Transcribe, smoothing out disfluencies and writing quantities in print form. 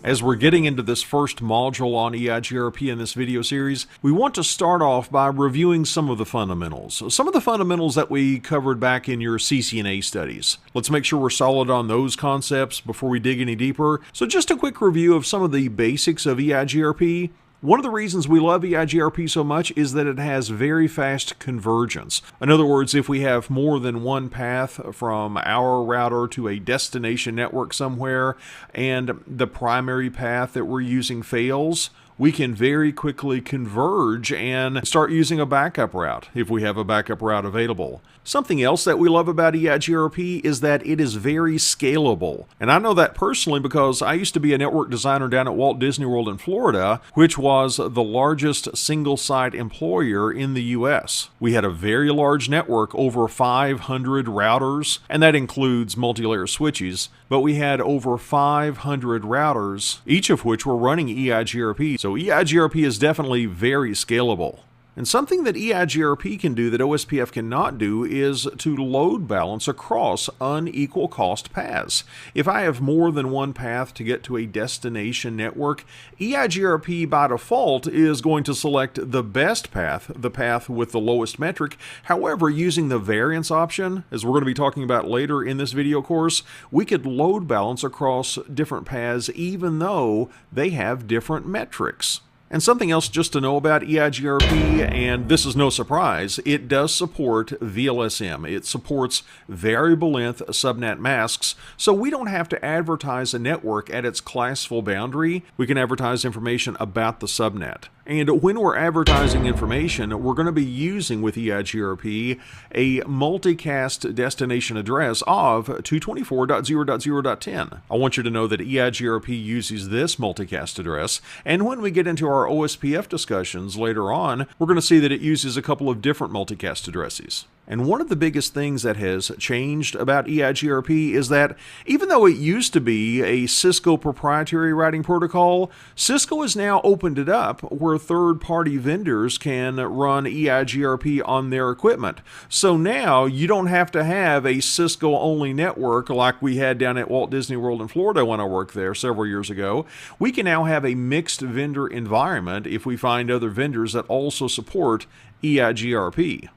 As we're getting into this first module on Eigrp in this video series, we want to start off by reviewing some of the fundamentals. Some of the fundamentals that we covered back in your CCNA studies. Let's make sure we're solid on those concepts before we dig any deeper. So just a quick review of some of the basics of Eigrp. One of the reasons we love Eigrp so much is that it has very fast convergence. In other words, if we have more than one path from our router to a destination network somewhere, and the primary path that we're using fails, we can very quickly converge and start using a backup route if we have a backup route available. Something else that we love about Eigrp is that it is very scalable. And I know that personally because I used to be a network designer down at Walt Disney World in Florida, which was the largest single-site employer in the US. We had a very large network, over 500 routers, and that includes multi-layer switches, but we had over 500 routers, each of which were running Eigrp. So Eigrp is definitely very scalable. And something that Eigrp can do that OSPF cannot do is to load balance across unequal cost paths. If I have more than one path to get to a destination network, Eigrp by default is going to select the best path, the path with the lowest metric. However, using the variance option, as we're going to be talking about later in this video course, we could load balance across different paths even though they have different metrics. And something else just to know about Eigrp, and this is no surprise, it does support VLSM. It supports variable length subnet masks, so we don't have to advertise a network at its classful boundary. We can advertise information about the subnet. And when we're advertising information, we're going to be using with Eigrp a multicast destination address of 224.0.0.10. I want you to know that Eigrp uses this multicast address, and when we get into our OSPF discussions later on, we're going to see that it uses a couple of different multicast addresses. And one of the biggest things that has changed about Eigrp is that even though it used to be a Cisco proprietary routing protocol, Cisco has now opened it up where third-party vendors can run Eigrp on their equipment. So now you don't have to have a Cisco-only network like we had down at Walt Disney World in Florida when I worked there several years ago. We can now have a mixed vendor environment if we find other vendors that also support Eigrp.